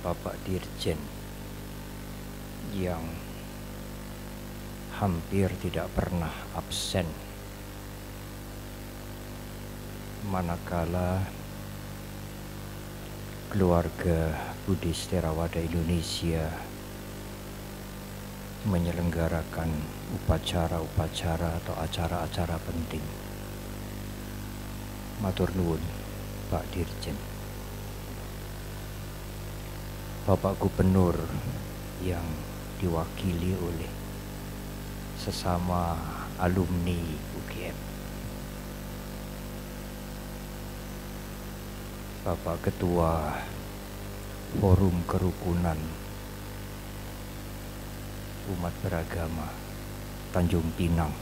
Bapak Dirjen yang hampir tidak pernah absen manakala keluarga Buddhis Theravada Indonesia menyelenggarakan upacara-upacara atau acara-acara penting. Matur nuwun Pak Dirjen. Bapak Gubernur yang diwakili oleh sesama alumni UGM, Bapak Ketua Forum Kerukunan Umat Beragama Tanjung Pinang,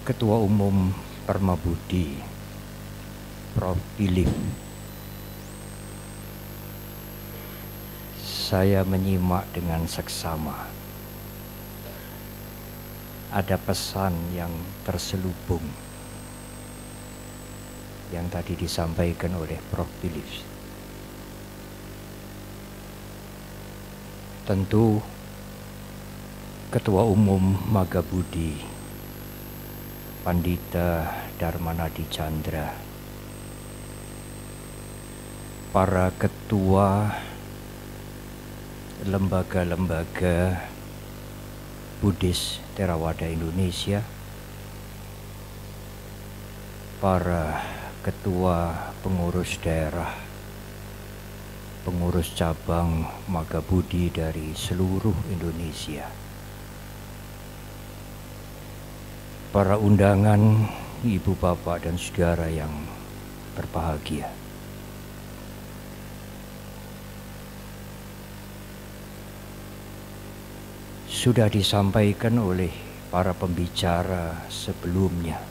Ketua Umum Permabudi Prof. Philip. Saya menyimak dengan seksama. Ada pesan yang terselubung yang tadi disampaikan oleh Prof. Philip. Tentu Ketua Umum Magabudi Pandita Darmanadi Chandra, para ketua lembaga-lembaga Buddhis Theravada Indonesia, para ketua pengurus daerah, pengurus cabang Magabudi dari seluruh Indonesia, para undangan, ibu bapak dan saudara yang berbahagia. Sudah disampaikan oleh para pembicara sebelumnya,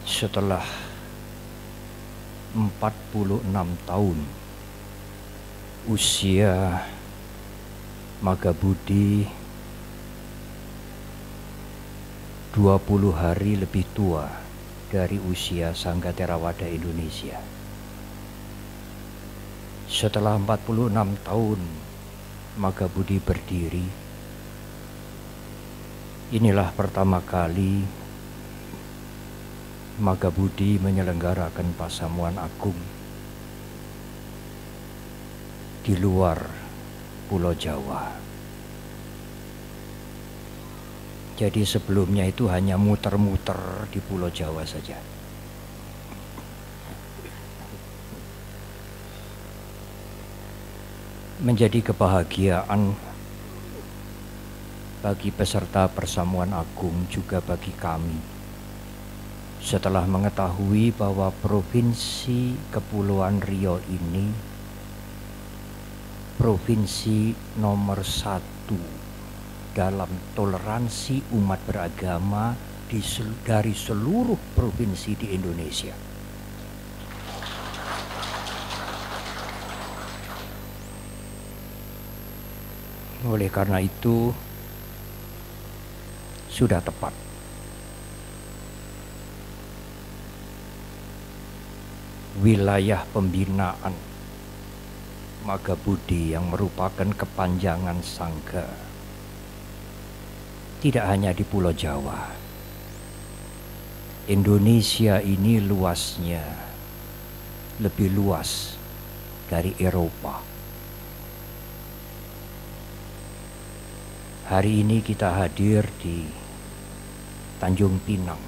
setelah 46 tahun usia Magabudi, 20 hari lebih tua dari usia Sangga Theravada Indonesia. Setelah 46 tahun Magabudi berdiri, inilah pertama kali Magabudi menyelenggarakan Pasamuan Agung di luar Pulau Jawa. Jadi sebelumnya itu hanya muter-muter di Pulau Jawa saja. Menjadi kebahagiaan bagi peserta Persamuan Agung, juga bagi kami, setelah mengetahui bahwa Provinsi Kepulauan Riau ini provinsi nomor 1 dalam toleransi umat beragama dari seluruh provinsi di Indonesia. Oleh karena itu, sudah tepat wilayah pembinaan Magabudi yang merupakan kepanjangan Sangga tidak hanya di Pulau Jawa. Indonesia ini luasnya lebih luas dari Eropa. Hari ini kita hadir di Tanjung Pinang.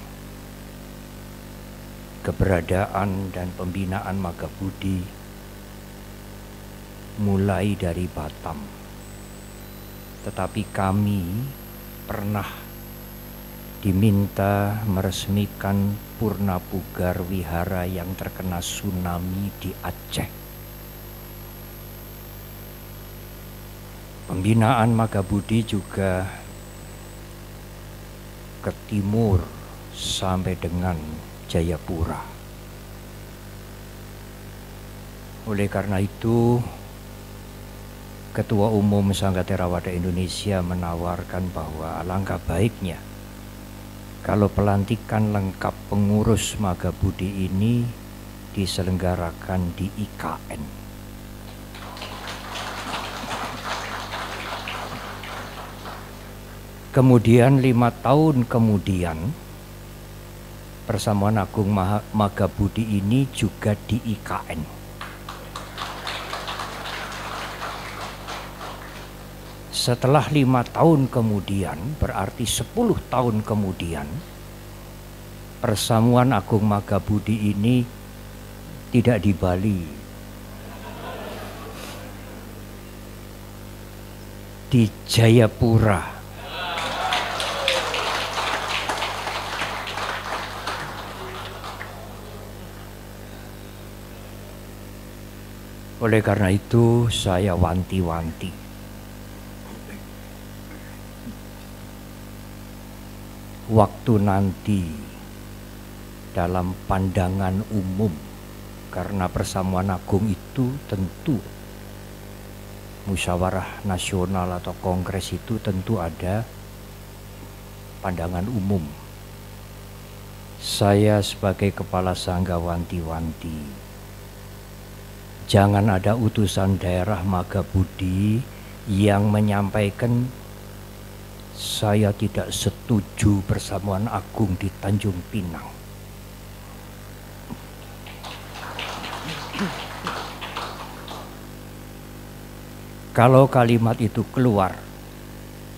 Keberadaan dan pembinaan Magabudi mulai dari Batam. Tetapi kami pernah diminta meresmikan Purna Pugar Wihara yang terkena tsunami di Aceh. Pembinaan Magabudi juga ke timur sampai dengan Jayapura. Oleh karena itu, Ketua Umum Sangga Theravada Indonesia menawarkan bahwa alangkah baiknya kalau pelantikan lengkap pengurus Magabudi ini diselenggarakan di IKN. Kemudian 5 tahun kemudian Persamuan Agung Magabudi ini juga di IKN. Setelah 5 tahun kemudian, berarti 10 tahun kemudian, Persamuan Agung Magabudi ini tidak di Bali, di Jayapura. Oleh karena itu saya wanti-wanti, waktu nanti dalam pandangan umum, karena Persamuan Agung itu tentu musyawarah nasional atau kongres itu tentu ada pandangan umum. Saya sebagai kepala sangga wanti-wanti, jangan ada utusan daerah Magabudi yang menyampaikan saya tidak setuju Persamuan Agung di Tanjung Pinang. Kalau kalimat itu keluar,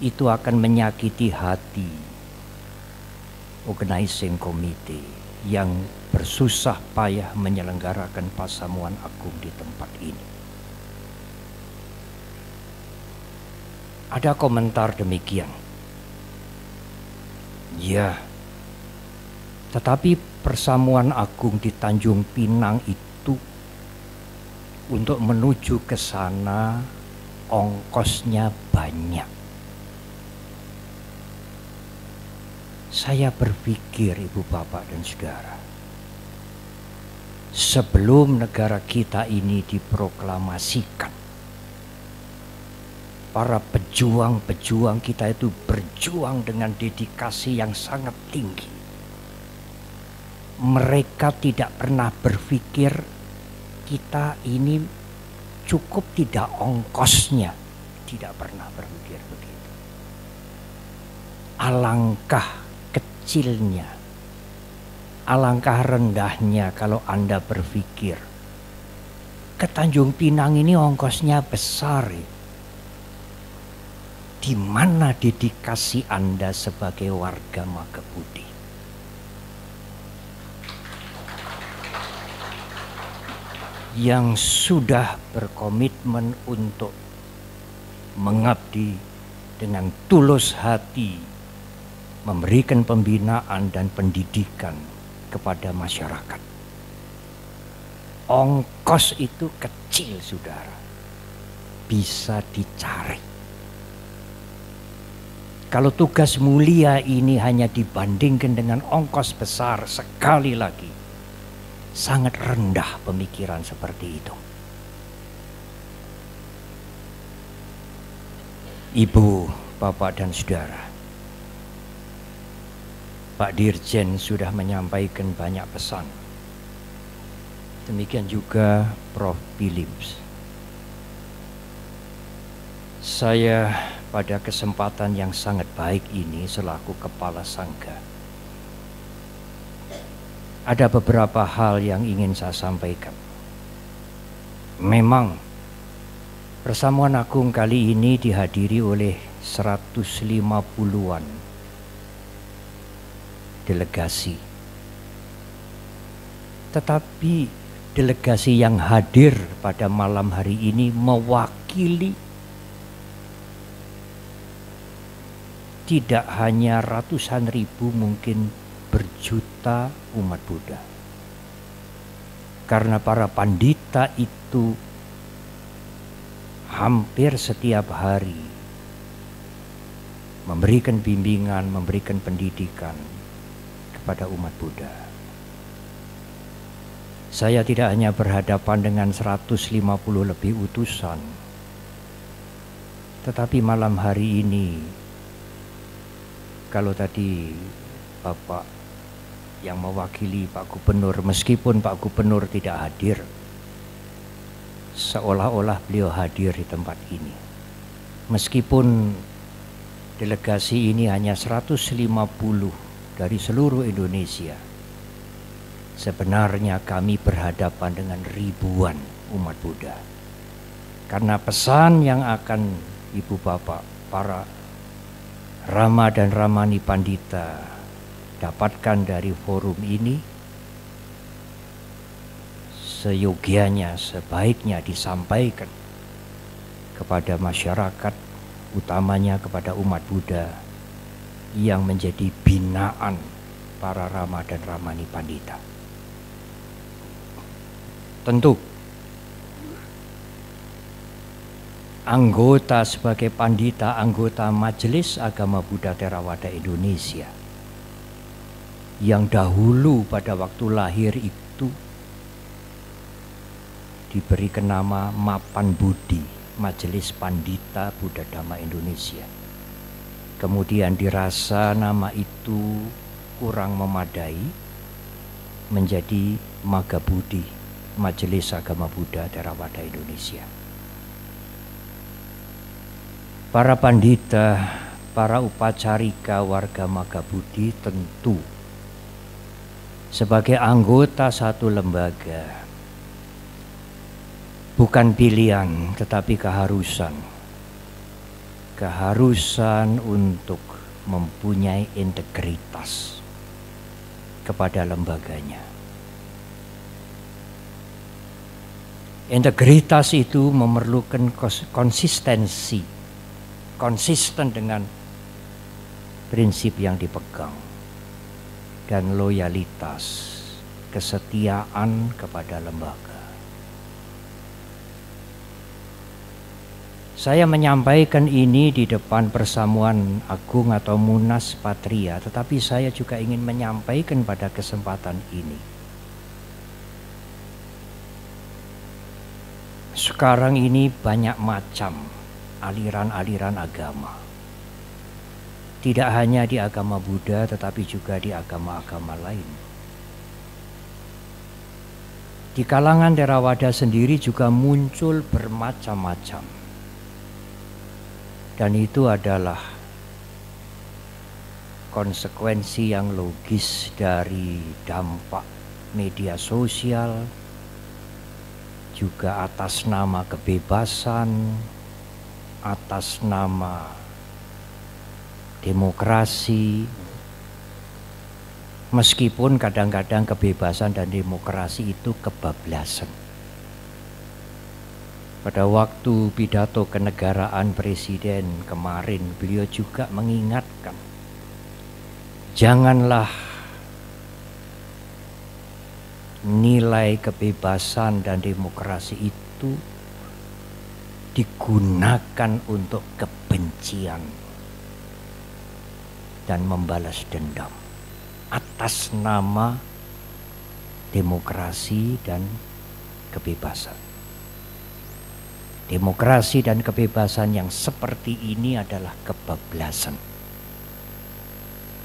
itu akan menyakiti hati organizing committee yang bersusah payah menyelenggarakan Persamuan Agung di tempat ini. Ada komentar demikian. Ya, tetapi Persamuan Agung di Tanjung Pinang itu untuk menuju ke sana ongkosnya banyak. Saya berpikir, Ibu Bapak dan Saudara, sebelum negara kita ini diproklamasikan, para pejuang-pejuang kita itu berjuang dengan dedikasi yang sangat tinggi. Mereka tidak pernah berpikir kita ini cukup tidak ongkosnya. Tidak pernah berpikir begitu. Alangkah kecilnya, alangkah rendahnya kalau Anda berpikir ke Tanjung Pinang ini ongkosnya besar. Di mana dedikasi Anda sebagai warga Magabudi? Yang sudah berkomitmen untuk mengabdi dengan tulus hati, memberikan pembinaan dan pendidikan kepada masyarakat. Ongkos itu kecil, saudara, bisa dicari. Kalau tugas mulia ini hanya dibandingkan dengan ongkos besar, sekali lagi sangat rendah pemikiran seperti itu. Ibu, Bapak dan Saudara, Pak Dirjen sudah menyampaikan banyak pesan. Demikian juga Prof. Philips. Saya pada kesempatan yang sangat baik ini selaku Kepala Sangga, ada beberapa hal yang ingin saya sampaikan. Memang Persamuan Agung kali ini dihadiri oleh 150-an delegasi. Tetapi delegasi yang hadir pada malam hari ini mewakili tidak hanya ratusan ribu, mungkin berjuta umat Buddha. Karena para pandita itu hampir setiap hari memberikan bimbingan, memberikan pendidikan kepada umat Buddha. Saya tidak hanya berhadapan dengan 150 lebih utusan, tetapi malam hari ini, kalau tadi Bapak yang mewakili Pak Gubernur, meskipun Pak Gubernur tidak hadir, seolah-olah beliau hadir di tempat ini. Meskipun delegasi ini hanya 150 dari seluruh Indonesia, sebenarnya kami berhadapan dengan ribuan umat Buddha. Karena pesan yang akan Ibu Bapak, para Rama dan Ramani Pandita dapatkan dari forum ini, seyogianya, sebaiknya disampaikan kepada masyarakat, utamanya kepada umat Buddha yang menjadi binaan para Rama dan Ramani Pandita. Tentu anggota sebagai pandita, anggota Majelis Agama Buddha Theravada Indonesia yang dahulu pada waktu lahir itu diberi nama Mapan Budi, Majelis Pandita Buddha Dhamma Indonesia. Kemudian dirasa nama itu kurang memadai, menjadi Maga Budi, Majelis Agama Buddha Theravada Indonesia. Para pandita, para upacarika warga Maga Budi tentu sebagai anggota satu lembaga bukan pilihan tetapi keharusan. Keharusan untuk mempunyai integritas kepada lembaganya. Integritas itu memerlukan konsistensi, konsisten dengan prinsip yang dipegang, dan loyalitas, kesetiaan kepada lembaga. Saya menyampaikan ini di depan Persamuan Agung atau Munas Patria, tetapi saya juga ingin menyampaikan pada kesempatan ini. Sekarang ini banyak macam aliran-aliran agama. Tidak hanya di agama Buddha tetapi juga di agama-agama lain. Di kalangan Theravada sendiri juga muncul bermacam-macam. Dan itu adalah konsekuensi yang logis dari dampak media sosial, juga atas nama kebebasan, atas nama demokrasi. Meskipun kadang-kadang kebebasan dan demokrasi itu kebablasan. Pada waktu pidato kenegaraan Presiden kemarin, beliau juga mengingatkan, janganlah nilai kebebasan dan demokrasi itu digunakan untuk kebencian dan membalas dendam atas nama demokrasi dan kebebasan. Demokrasi dan kebebasan yang seperti ini adalah kebablasan.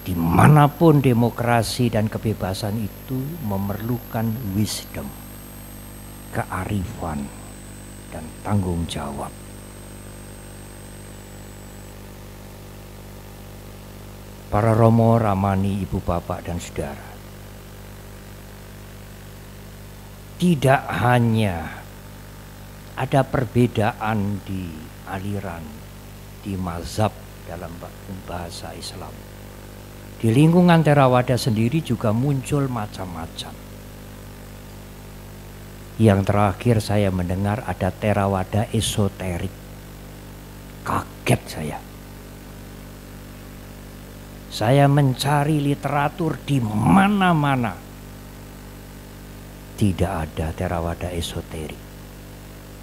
Dimanapun demokrasi dan kebebasan itu memerlukan wisdom, kearifan, dan tanggung jawab. Para Romo, Ramani, Ibu Bapak, dan Saudara, tidak hanya ada perbedaan di aliran, di mazhab dalam bahasa Islam. Di lingkungan Theravada sendiri juga muncul macam-macam. Yang terakhir saya mendengar ada Theravada esoterik. Kaget saya. Saya mencari literatur di mana-mana. Tidak ada Theravada esoterik.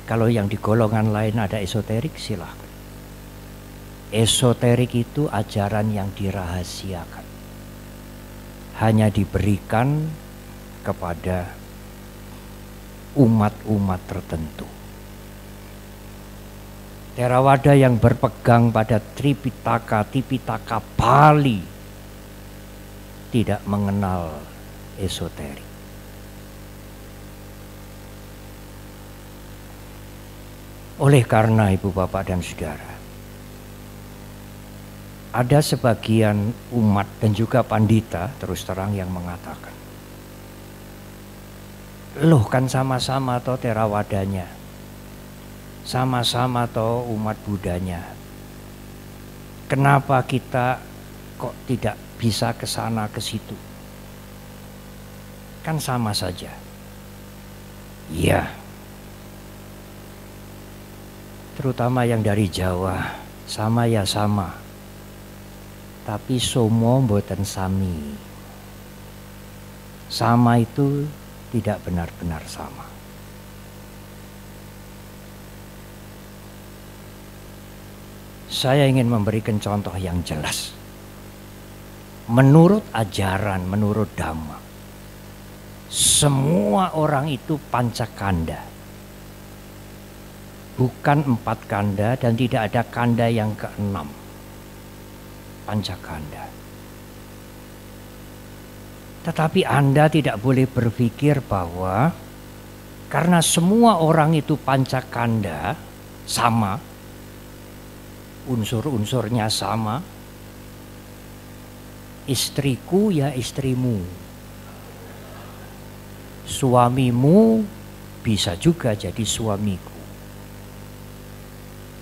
Kalau yang di golongan lain ada esoterik, silahkan. Esoterik itu ajaran yang dirahasiakan. Hanya diberikan kepada umat-umat tertentu. Theravada yang berpegang pada Tripitaka, Tipitaka Pali, tidak mengenal esoterik. Oleh karena Ibu Bapak dan Saudara, ada sebagian umat dan juga pandita terus terang yang mengatakan, loh kan sama-sama toh Terawadanya, sama-sama toh umat Buddhanya, kenapa kita kok tidak bisa ke sana ke situ? Kan sama saja. Iya. Terutama yang dari Jawa, sama ya sama. Tapi somo mboten sami. Sama itu tidak benar-benar sama. Saya ingin memberikan contoh yang jelas. Menurut ajaran, menurut Dhamma, semua orang itu pancakanda. Bukan 4 kanda dan tidak ada kanda yang ke-6. Pancakanda. Tetapi Anda tidak boleh berpikir bahwa karena semua orang itu pancakanda sama, unsur-unsurnya sama, istriku ya istrimu, suamimu bisa juga jadi suamiku.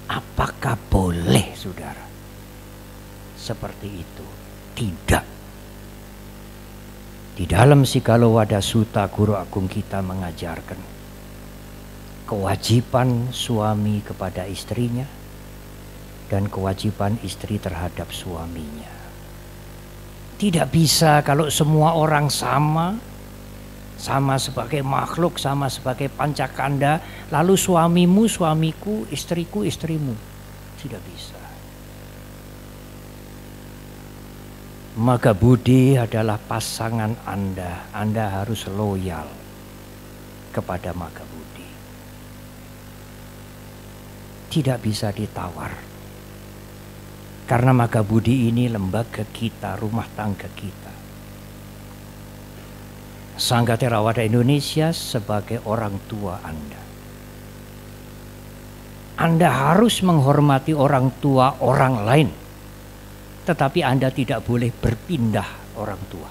Apakah boleh, saudara? Seperti itu? Tidak. Di dalam Sigalowada Sutta, Guru Agung kita mengajarkan kewajiban suami kepada istrinya dan kewajiban istri terhadap suaminya. Tidak bisa kalau semua orang sama sebagai makhluk, sama sebagai pancakanda, lalu suamimu suamiku, istriku istrimu. Tidak bisa. Magabudi adalah pasangan Anda. Anda harus loyal kepada Magabudi. Tidak bisa ditawar. Karena Magabudi ini lembaga kita, rumah tangga kita. Sangga Theravada Indonesia sebagai orang tua Anda. Anda harus menghormati orang tua orang lain. Tetapi Anda tidak boleh berpindah orang tua.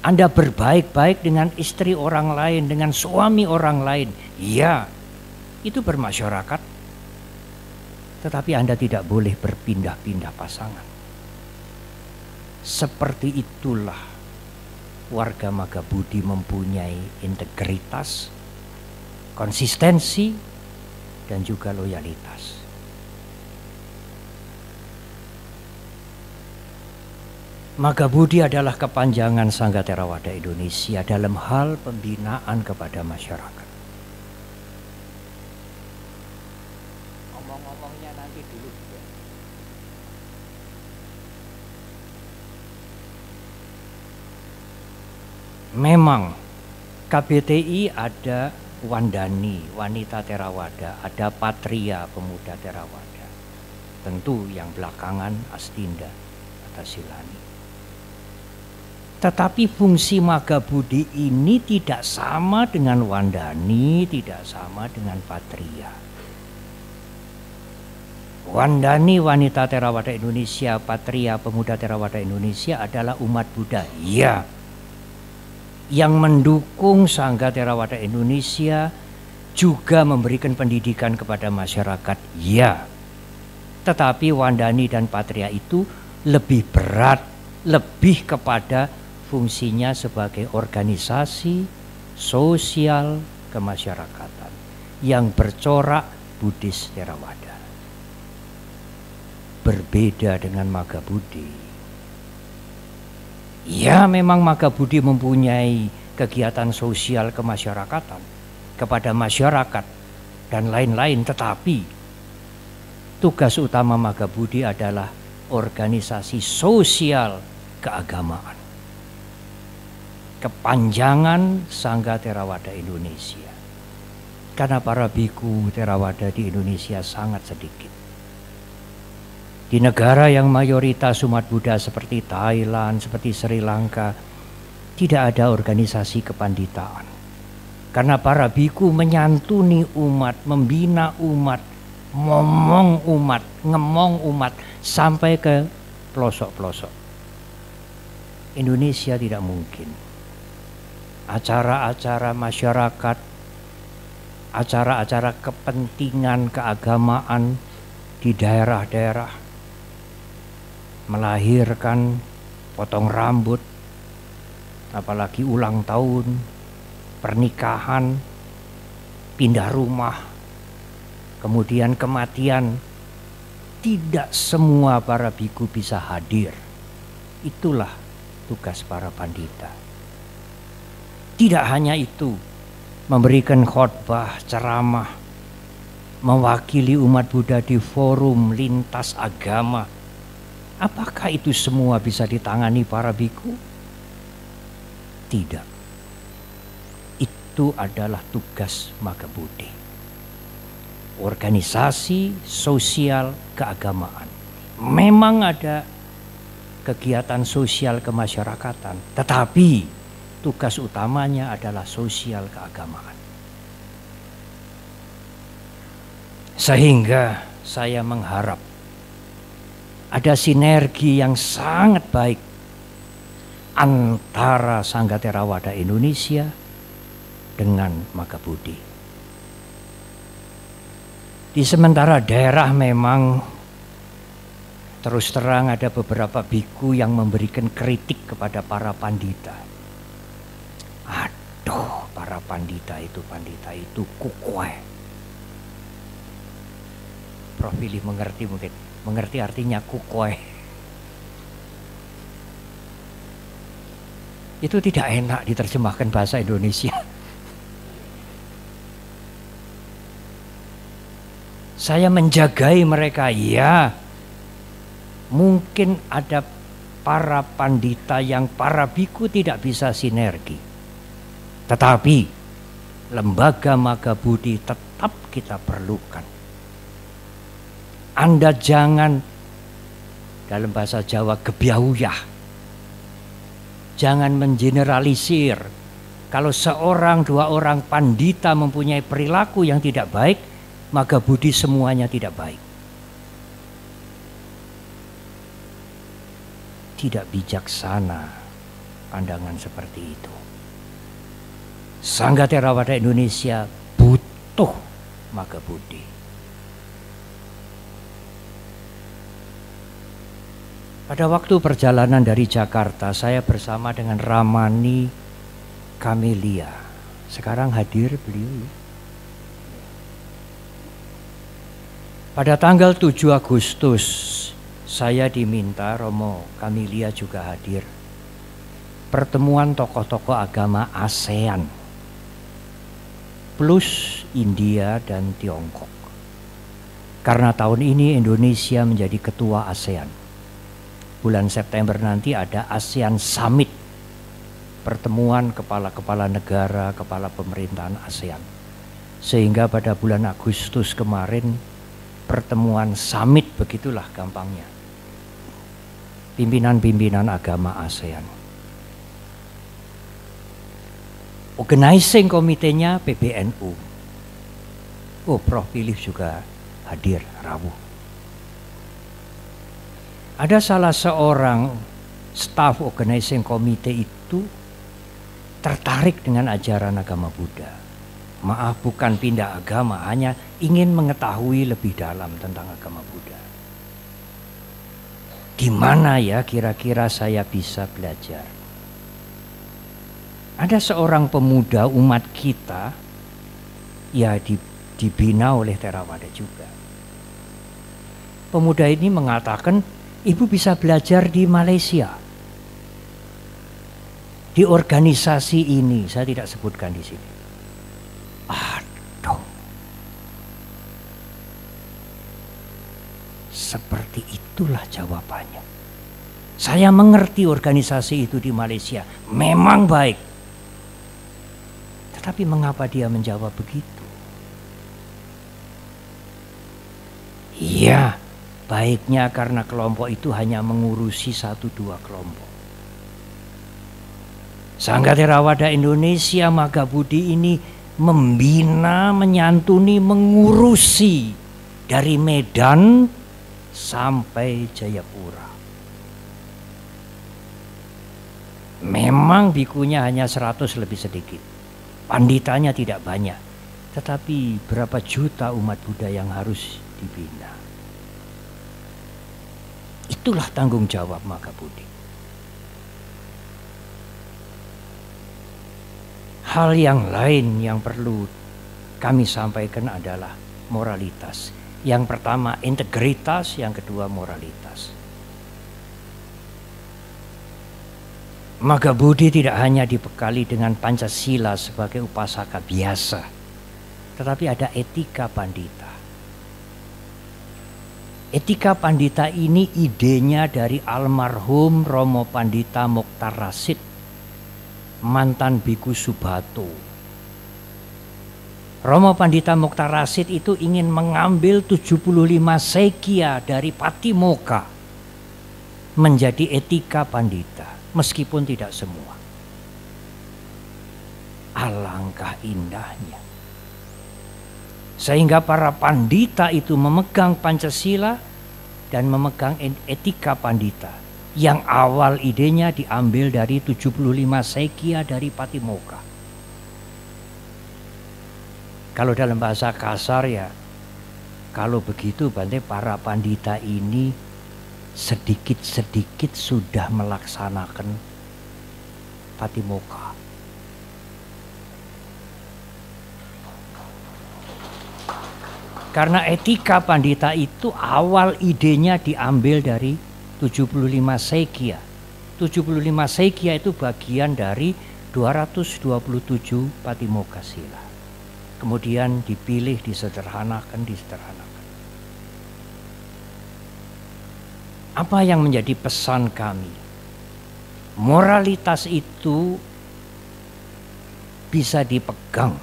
Anda berbaik-baik dengan istri orang lain, dengan suami orang lain. Ya, itu bermasyarakat. Tetapi Anda tidak boleh berpindah-pindah pasangan. Seperti itulah warga Magabudi mempunyai integritas, konsistensi, dan juga loyalitas. Magabudi adalah kepanjangan Sangga Theravada Indonesia dalam hal pembinaan kepada masyarakat. Ngomong-ngomongnya nanti dulu. Memang KBTI ada Wandani, wanita Theravada, ada Patria, pemuda Theravada. Tentu yang belakangan Astinda atau Silani. Tetapi fungsi Magabudi ini tidak sama dengan Wandani, tidak sama dengan Patria. Wandani, wanita Theravada Indonesia, Patria, pemuda Theravada Indonesia adalah umat Buddha. Iya. Yang mendukung Sangga Theravada Indonesia juga memberikan pendidikan kepada masyarakat. Ya. Tetapi Wandani dan Patria itu lebih berat, lebih kepada fungsinya sebagai organisasi sosial kemasyarakatan yang bercorak Buddhis Theravada. Berbeda dengan Magabudi. Ya, memang Magabudi mempunyai kegiatan sosial kemasyarakatan kepada masyarakat dan lain-lain, tetapi tugas utama Magabudi adalah organisasi sosial keagamaan. Kepanjangan Sangga Theravada Indonesia. Karena para biku Theravada di Indonesia sangat sedikit. Di negara yang mayoritas umat Buddha seperti Thailand, seperti Sri Lanka, tidak ada organisasi kepanditaan. Karena para biku menyantuni umat, membina umat, ngemong umat sampai ke pelosok-pelosok. Indonesia tidak mungkin. Acara-acara masyarakat, acara-acara kepentingan keagamaan di daerah-daerah, melahirkan, potong rambut, apalagi ulang tahun, pernikahan, pindah rumah, kemudian kematian, tidak semua para biku bisa hadir. Itulah tugas para pandita. Tidak hanya itu, memberikan khotbah, ceramah, mewakili umat Buddha di forum lintas agama. Apakah itu semua bisa ditangani para biku? Tidak. Itu adalah tugas Magabudi. Organisasi sosial keagamaan. Memang ada kegiatan sosial kemasyarakatan, tetapi tugas utamanya adalah sosial keagamaan. Sehingga saya mengharap ada sinergi yang sangat baik antara Sangga Theravada Indonesia dengan Magabudi. Di sementara daerah memang terus terang ada beberapa biku yang memberikan kritik kepada para pandita. Aduh, para pandita itu kukuai. Prof. Willy mengerti artinya kukuai. Itu tidak enak diterjemahkan bahasa Indonesia. Saya menjagai mereka, ya. Mungkin ada para pandita yang para biku tidak bisa sinergi. Tetapi lembaga Magabudi tetap kita perlukan. Anda jangan, dalam bahasa Jawa, gebiauyah. Jangan mengeneralisir. Kalau seorang, dua orang pandita mempunyai perilaku yang tidak baik, Magabudi semuanya tidak baik. Tidak bijaksana pandangan seperti itu. Sangga Theravada Indonesia butuh Magabudi. Pada waktu perjalanan dari Jakarta, saya bersama dengan Ramani Kamelia. Sekarang hadir beliau. Pada tanggal 7 Agustus, saya diminta, Romo Kamelia juga hadir, pertemuan tokoh-tokoh agama ASEAN plus India dan Tiongkok. Karena tahun ini Indonesia menjadi ketua ASEAN. Bulan September nanti ada ASEAN Summit, pertemuan kepala-kepala negara, kepala pemerintahan ASEAN. Sehingga pada bulan Agustus kemarin pertemuan summit, begitulah gampangnya. Pimpinan-pimpinan agama ASEAN. Organizing komitenya PBNU. Oh, Prof. Philip juga hadir Rabu. Ada salah seorang staf organizing komite itu tertarik dengan ajaran agama Buddha. Maaf, bukan pindah agama, hanya ingin mengetahui lebih dalam tentang agama Buddha. Di mana ya kira-kira saya bisa belajar? Ada seorang pemuda umat kita, ya dibina oleh Theravada juga. Pemuda ini mengatakan, ibu bisa belajar di Malaysia. Di organisasi ini, saya tidak sebutkan di sini. Aduh. Seperti itulah jawabannya. Saya mengerti organisasi itu di Malaysia, memang baik. Tetapi mengapa dia menjawab begitu? Iya, baiknya karena kelompok itu hanya mengurusi 1-2 kelompok. Sangga Theravada Indonesia Magabudi ini membina, menyantuni, mengurusi dari Medan sampai Jayapura. Memang bikunya hanya 100 lebih sedikit, panditanya tidak banyak, tetapi berapa juta umat Buddha yang harus dibina. Itulah tanggung jawab Magabudi. Hal yang lain yang perlu kami sampaikan adalah moralitas. Yang pertama integritas, yang kedua moralitas. Magabudi tidak hanya dibekali dengan Pancasila sebagai upasaka biasa, tetapi ada etika pandita. Etika pandita ini idenya dari almarhum Romo Pandita Mokhtar Rasid, mantan Biku Subato. Romo Pandita Mokhtar Rasid itu ingin mengambil 75 sekya dari Patimokkha menjadi etika pandita, meskipun tidak semua. Alangkah indahnya. Sehingga para pandita itu memegang Pancasila dan memegang etika pandita. Yang awal idenya diambil dari 75 sekya dari Patimokkha. Kalau dalam bahasa kasar ya, kalau begitu berarti para pandita ini sedikit-sedikit sudah melaksanakan Patimokkha. Karena etika pandita itu awal idenya diambil dari 75 sekya. 75 sekya itu bagian dari 227 Patimokkha Sila. Kemudian dipilih, disederhanakan. Apa yang menjadi pesan kami? Moralitas itu bisa dipegang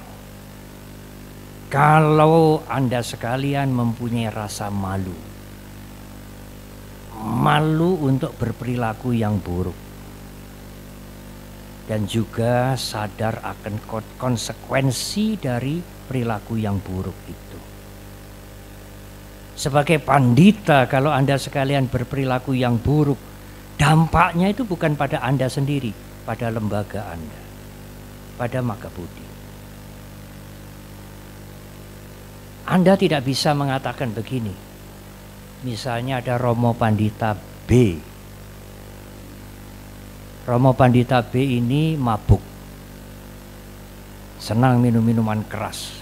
kalau Anda sekalian mempunyai rasa malu. Malu untuk berperilaku yang buruk. Dan juga sadar akan konsekuensi dari perilaku yang buruk itu. Sebagai pandita, kalau Anda sekalian berperilaku yang buruk, dampaknya itu bukan pada Anda sendiri, pada lembaga Anda, pada Magabudi. Anda tidak bisa mengatakan begini. Misalnya ada Romo Pandita B. Romo Pandita B ini mabuk. Senang minum minuman keras.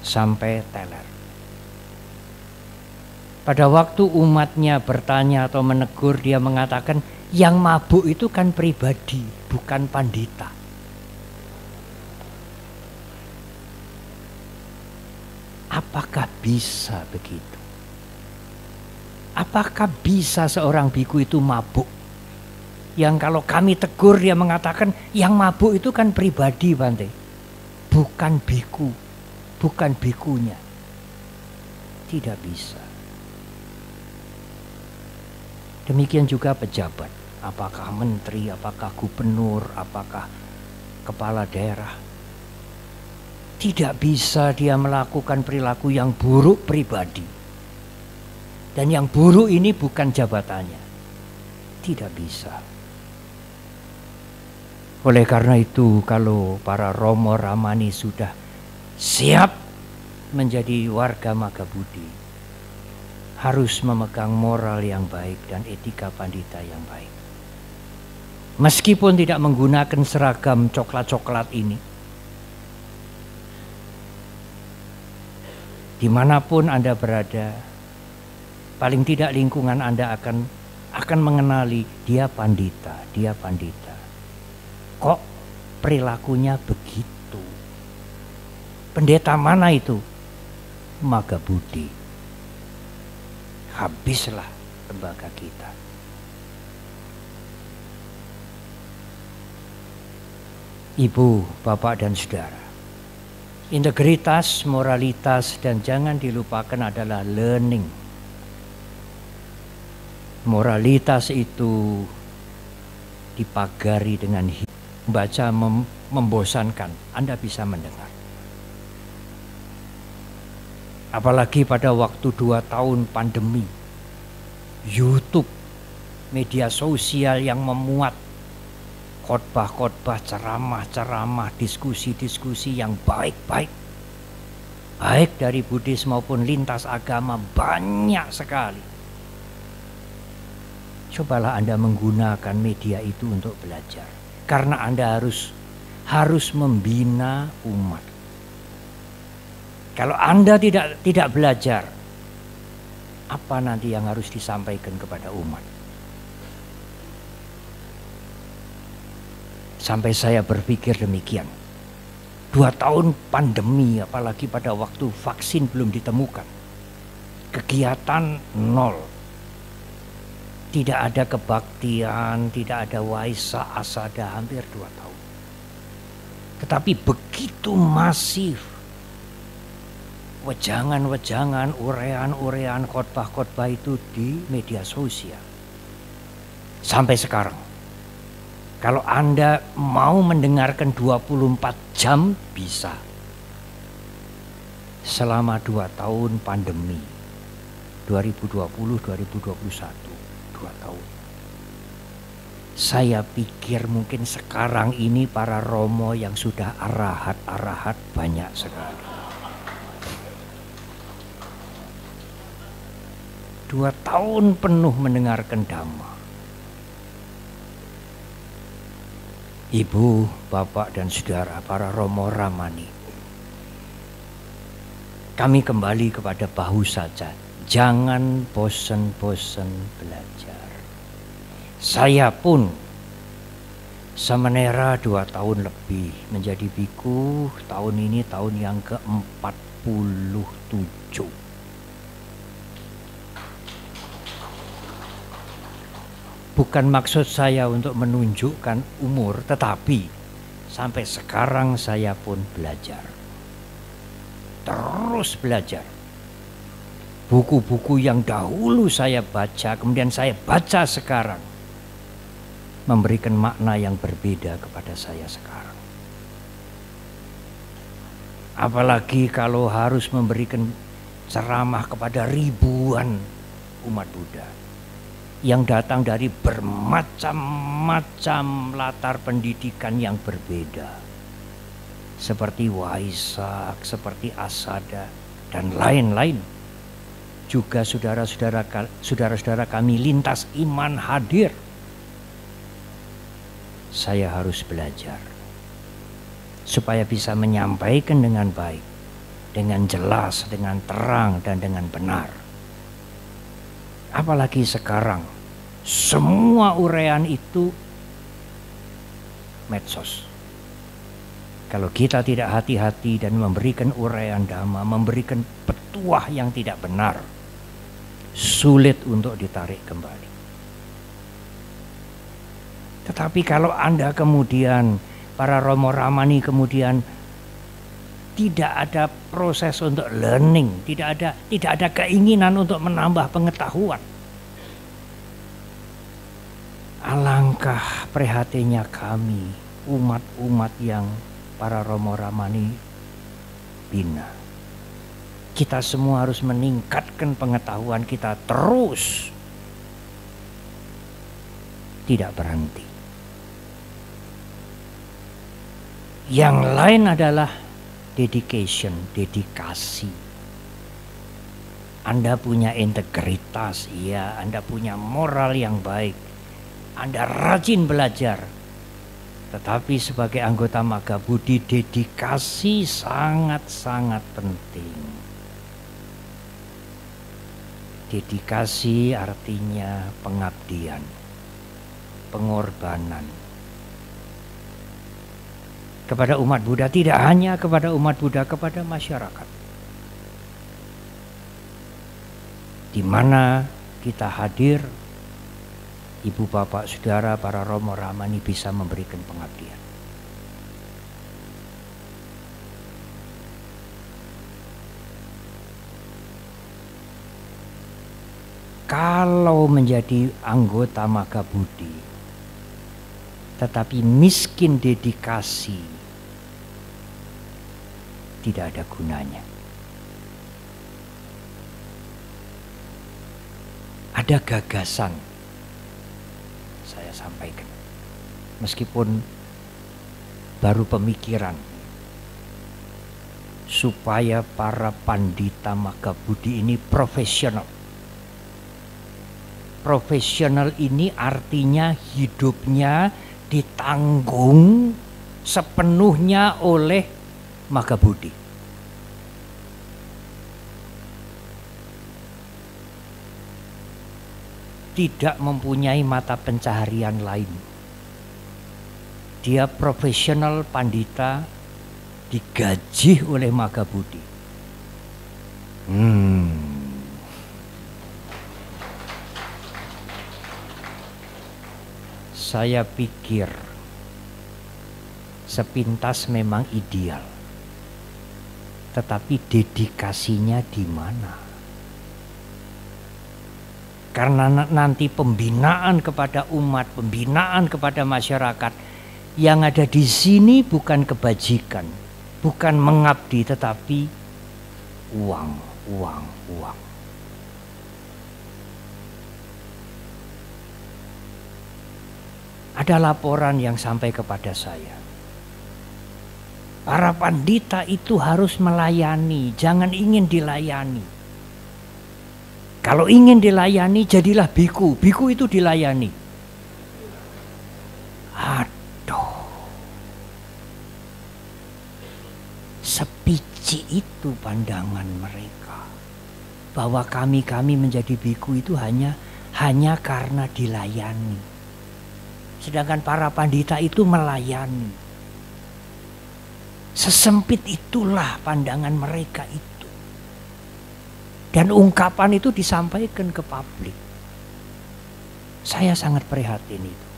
Sampai teler. Pada waktu umatnya bertanya atau menegur, dia mengatakan, yang mabuk itu kan pribadi, bukan pandita. Apakah bisa begitu? Apakah bisa seorang biku itu mabuk? Yang kalau kami tegur dia mengatakan yang mabuk itu kan pribadi, Bante. Bukan biku, bukan bikunya. Tidak bisa. Demikian juga pejabat. Apakah menteri, apakah gubernur, apakah kepala daerah. Tidak bisa dia melakukan perilaku yang buruk pribadi. Dan yang buruk ini bukan jabatannya. Tidak bisa. Oleh karena itu, kalau para Romo Ramani sudah siap menjadi warga Magabudi, harus memegang moral yang baik dan etika pandita yang baik. Meskipun tidak menggunakan seragam coklat-coklat ini, dimanapun Anda berada, paling tidak lingkungan Anda akan mengenali dia pandita, dia pandita. Kok perilakunya begitu? Pendeta mana itu? Magabudi. Habislah lembaga kita. Ibu, bapak dan saudara, integritas, moralitas, dan jangan dilupakan adalah learning. Moralitas itu dipagari dengan membaca membosankan, Anda bisa mendengar. Apalagi pada waktu 2 tahun pandemi, YouTube, media sosial yang memuat khotbah-khotbah, ceramah-ceramah, diskusi-diskusi yang baik-baik, baik dari Buddhis maupun lintas agama, banyak sekali. Cobalah Anda menggunakan media itu untuk belajar, karena Anda harus membina umat. Kalau Anda tidak belajar, apa nanti yang harus disampaikan kepada umat? Sampai saya berpikir demikian. 2 tahun pandemi, apalagi pada waktu vaksin belum ditemukan, kegiatan nol. Tidak ada kebaktian, tidak ada waisa asada hampir 2 tahun. Tetapi begitu masif wejangan-wejangan, urean-urean, khotbah-khotbah itu di media sosial. Sampai sekarang, kalau Anda mau mendengarkan 24 jam bisa. Selama 2 tahun pandemi, 2020-2021. 2 tahun. Saya pikir mungkin sekarang ini para romo yang sudah arahat banyak sekali. 2 tahun penuh mendengarkan Dhamma. Ibu, bapak dan saudara, para romo ramani, kami kembali kepada bahu saja. Jangan bosan-bosan belajar. Saya pun semenera 2 tahun lebih menjadi biku. Tahun ini tahun yang ke-47. Bukan maksud saya untuk menunjukkan umur, tetapi sampai sekarang saya pun belajar. Terus belajar. Buku-buku yang dahulu saya baca, kemudian saya baca sekarang, memberikan makna yang berbeda kepada saya sekarang. Apalagi kalau harus memberikan ceramah kepada ribuan umat Buddha yang datang dari bermacam-macam latar pendidikan yang berbeda, seperti Waisak, seperti Asada, dan lain-lain. Juga saudara-saudara kami lintas iman hadir. Saya harus belajar supaya bisa menyampaikan dengan baik, dengan jelas, dengan terang, dan dengan benar. Apalagi sekarang, semua uraian itu medsos. Kalau kita tidak hati-hati dan memberikan uraian Dhamma, memberikan petuah yang tidak benar, sulit untuk ditarik kembali. Tetapi kalau Anda kemudian, para romo ramani kemudian tidak ada proses untuk learning, tidak ada keinginan untuk menambah pengetahuan, alangkah prihatinnya kami, umat-umat yang para romo ramani bina. Kita semua harus meningkatkan pengetahuan kita terus, tidak berhenti. Yang lain adalah dedikasi. Anda punya integritas, iya, Anda punya moral yang baik, Anda rajin belajar. Tetapi sebagai anggota Magga Budi, dedikasi sangat-sangat penting. Dedikasi artinya pengabdian, pengorbanan kepada umat Buddha, tidak hanya kepada umat Buddha, kepada masyarakat. Di mana kita hadir, ibu bapak saudara, para romo ramani bisa memberikan pengabdian. Kalau kalau menjadi anggota Magabudi tetapi miskin dedikasi, tidak ada gunanya. Ada gagasan, saya sampaikan, meskipun baru pemikiran, supaya para pandita Magabudi ini profesional. Profesional ini artinya hidupnya ditanggung sepenuhnya oleh Magabudi. Tidak mempunyai mata pencaharian lain. Dia profesional pandita, digaji oleh Magabudi. Saya pikir sepintas memang ideal, tetapi dedikasinya di mana? Karena nanti pembinaan kepada umat, pembinaan kepada masyarakat yang ada di sini bukan kebajikan, bukan mengabdi, tetapi uang, uang, uang. Ada laporan yang sampai kepada saya. Para pandita itu harus melayani, jangan ingin dilayani. Kalau ingin dilayani, jadilah biku. Biku itu dilayani. Aduh. Sepici itu pandangan mereka. Bahwa kami menjadi biku itu hanya karena dilayani. Sedangkan para pandita itu melayani. Sesempit itulah pandangan mereka itu. Dan ungkapan itu disampaikan ke publik. Saya sangat prihatin itu.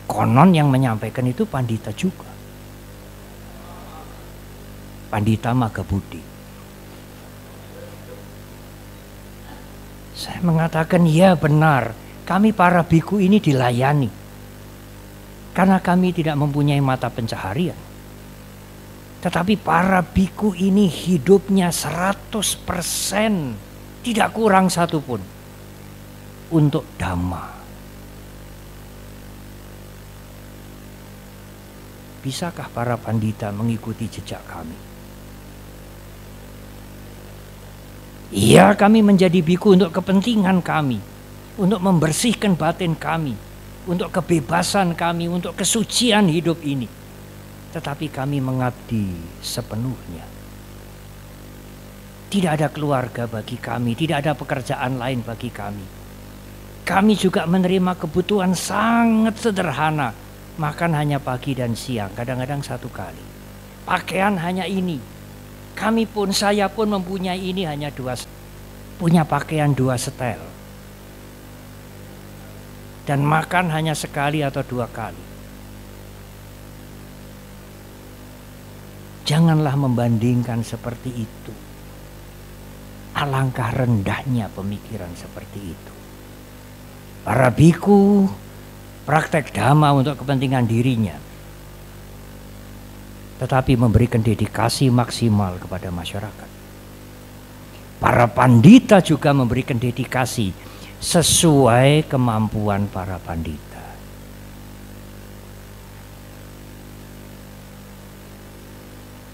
Konon yang menyampaikan itu pandita juga. Pandita Magabudi. Saya mengatakan ya benar. Kami para biku ini dilayani. Karena kami tidak mempunyai mata pencaharian. Tetapi para biku ini hidupnya 100%. Tidak kurang satupun. Untuk Dhamma. Bisakah para pandita mengikuti jejak kami? Iya, kami menjadi biku untuk kepentingan kami. Untuk membersihkan batin kami, untuk kebebasan kami, untuk kesucian hidup ini. Tetapi kami mengabdi sepenuhnya. Tidak ada keluarga bagi kami, tidak ada pekerjaan lain bagi kami. Kami juga menerima kebutuhan sangat sederhana. Makan hanya pagi dan siang, kadang-kadang 1 kali. Pakaian hanya ini. Saya pun mempunyai ini hanya 2, punya pakaian 2 setel. Dan makan hanya sekali atau 2 kali. Janganlah membandingkan seperti itu. Alangkah rendahnya pemikiran seperti itu. Para biku praktek Dhamma untuk kepentingan dirinya. Tetapi memberikan dedikasi maksimal kepada masyarakat. Para pandita juga memberikan dedikasi sesuai kemampuan para pandita.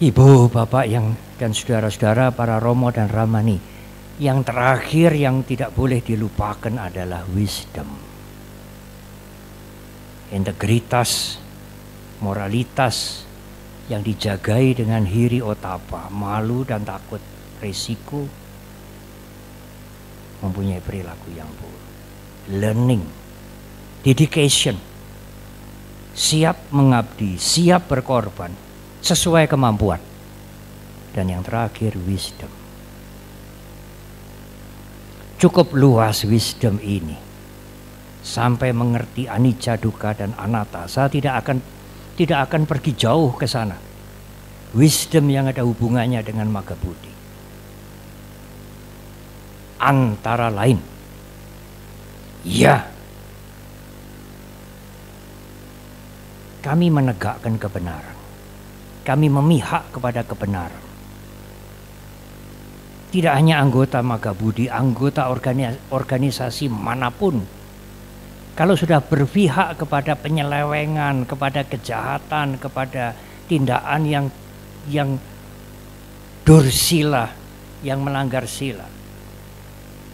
Ibu, bapak dan saudara-saudara, para romo dan ramani, yang terakhir yang tidak boleh dilupakan adalah wisdom. Integritas, moralitas yang dijagai dengan hiri otapa, malu dan takut risiko, mempunyai perilaku yang buruk. Learning, dedication, siap mengabdi, siap berkorban, sesuai kemampuan. Dan yang terakhir, wisdom. Cukup luas wisdom ini. Sampai mengerti anicca, dukkha, dan anatta. Saya tidak akan pergi jauh ke sana. Wisdom yang ada hubungannya dengan Magabudi. antara lain. Ya, kami menegakkan kebenaran. Kami memihak kepada kebenaran. Tidak hanya anggota Magabudi, anggota organisasi manapun. Kalau sudah berpihak kepada penyelewengan, kepada kejahatan, kepada tindakan yang dursila, yang melanggar sila,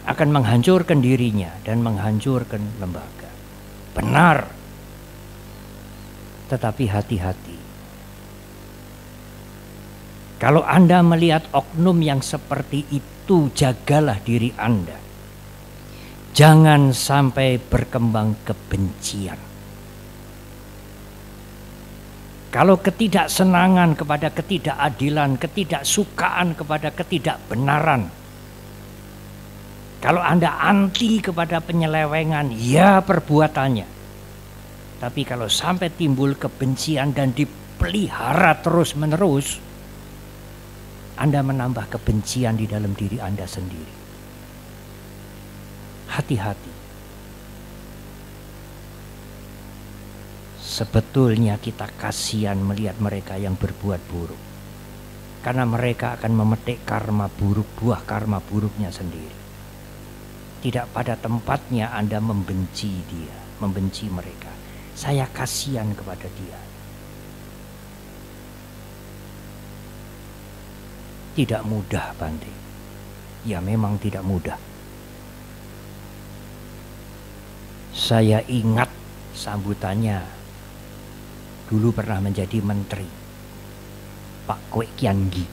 akan menghancurkan dirinya dan menghancurkan lembaga. Benar. Tetapi hati-hati. Kalau Anda melihat oknum yang seperti itu, jagalah diri Anda. Jangan sampai berkembang kebencian. Kalau ketidaksenangan kepada ketidakadilan, ketidaksukaan kepada ketidakbenaran, kalau Anda anti kepada penyelewengan, ya perbuatannya. Tapi kalau sampai timbul kebencian dan dipelihara terus-menerus, Anda menambah kebencian di dalam diri Anda sendiri. Hati-hati. Sebetulnya kita kasihan melihat mereka yang berbuat buruk. Karena mereka akan memetik karma buruk, buah karma buruknya sendiri. Tidak pada tempatnya Anda membenci dia, membenci mereka. Saya kasihan kepada dia. Tidak mudah, Bante. Ya memang tidak mudah. Saya ingat sambutannya dulu pernah menjadi menteri, Pak Kwek Kian Gi.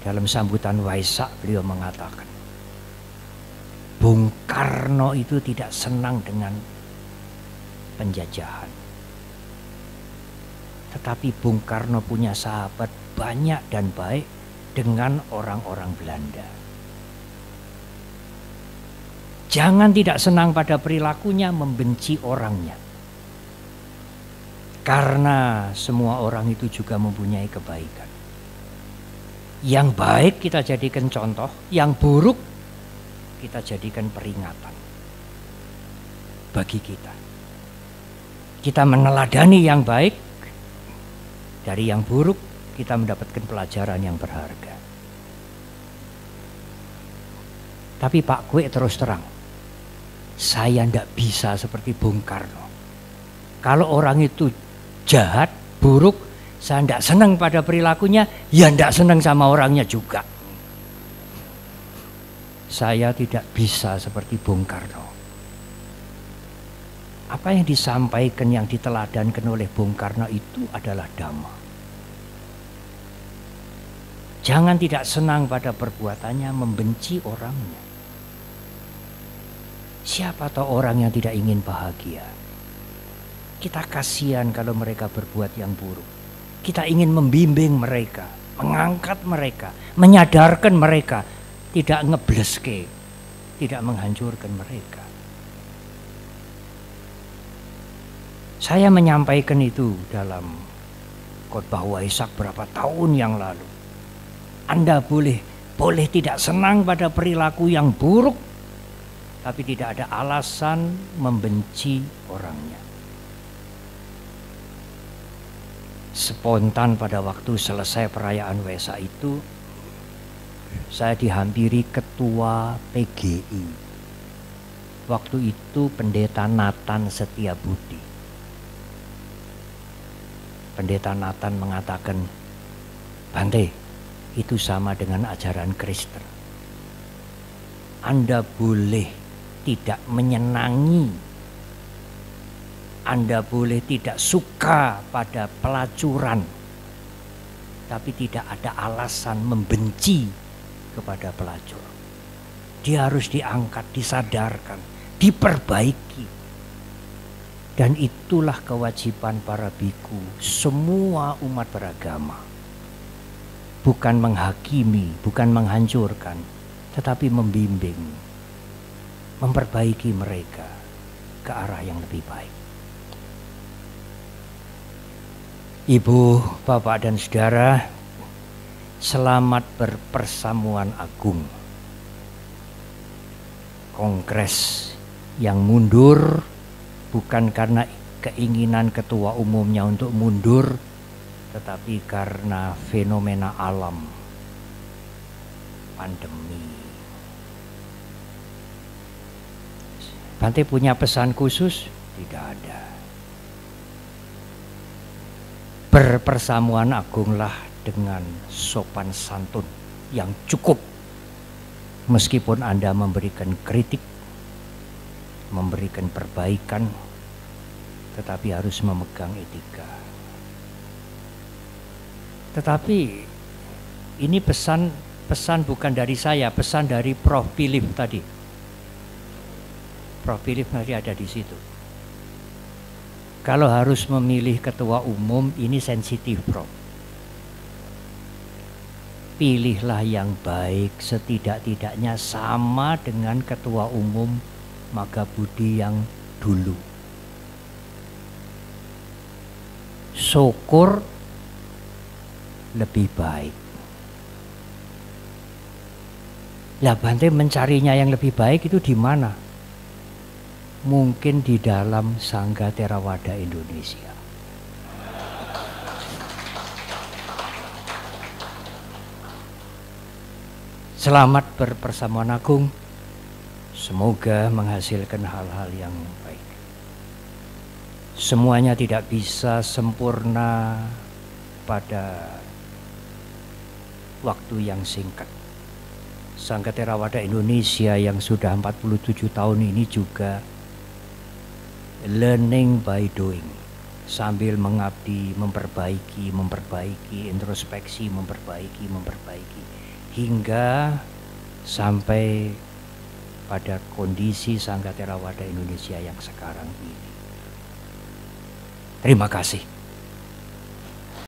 Dalam sambutan Waisak beliau mengatakan, Bung Karno itu tidak senang dengan penjajahan. Tetapi Bung Karno punya sahabat banyak dan baik dengan orang-orang Belanda. Jangan tidak senang pada perilakunya, membenci orangnya. Karena semua orang itu juga mempunyai kebaikan. Yang baik kita jadikan contoh, yang buruk kita jadikan peringatan bagi kita. Kita meneladani yang baik, dari yang buruk kita mendapatkan pelajaran yang berharga. Tapi Pak Kwek terus terang, saya tidak bisa seperti Bung Karno. Kalau orang itu jahat, buruk, saya tidak senang pada perilakunya, ya tidak senang sama orangnya juga. Saya tidak bisa seperti Bung Karno. Apa yang disampaikan, yang diteladankan oleh Bung Karno itu adalah Dhamma. Jangan tidak senang pada perbuatannya, membenci orangnya. Siapa tahu orang yang tidak ingin bahagia. Kita kasihan kalau mereka berbuat yang buruk. Kita ingin membimbing mereka, mengangkat mereka, menyadarkan mereka, tidak ngebleske, tidak menghancurkan mereka. Saya menyampaikan itu dalam khotbah Waisak berapa tahun yang lalu. Anda boleh tidak senang pada perilaku yang buruk, tapi tidak ada alasan membenci orangnya. Spontan pada waktu selesai perayaan Waisak itu, saya dihampiri ketua PGI. Waktu itu Pendeta Nathan Setiabudi. Pendeta Nathan mengatakan, Bante, itu sama dengan ajaran Kristen. Anda boleh tidak menyenangi, Anda boleh tidak suka pada pelacuran, tapi tidak ada alasan membenci kepada pelacur. Dia harus diangkat, disadarkan, diperbaiki. Dan itulah kewajiban para biku, semua umat beragama. Bukan menghakimi, bukan menghancurkan, tetapi membimbing, memperbaiki mereka ke arah yang lebih baik. Ibu, Bapak dan Saudara, selamat berpersamuan agung. kongres yang mundur bukan karena keinginan ketua umumnya untuk mundur, tetapi karena fenomena alam, pandemi. Bante punya pesan khusus? Tidak ada. Berpersamuan agunglah dengan sopan santun yang cukup. Meskipun Anda memberikan kritik, memberikan perbaikan, tetapi harus memegang etika. Tetapi ini pesan bukan dari saya, pesan dari Prof. Philip tadi. Prof. Philip tadi ada di situ. Kalau harus memilih ketua umum, ini sensitif, Prof. Pilihlah yang baik, setidak-tidaknya sama dengan ketua umum Magabudi yang dulu. Syukur lebih baik. Lah Bante mencarinya yang lebih baik itu di mana? Mungkin di dalam Sangga Theravada Indonesia. Selamat berpersamuan agung. Semoga menghasilkan hal-hal yang baik. Semuanya tidak bisa sempurna pada waktu yang singkat. Sangga Theravada Indonesia yang sudah 47 tahun ini juga learning by doing. Sambil mengabdi, memperbaiki, introspeksi, memperbaiki. Hingga sampai pada kondisi Sangga Theravada Indonesia yang sekarang ini. Terima kasih.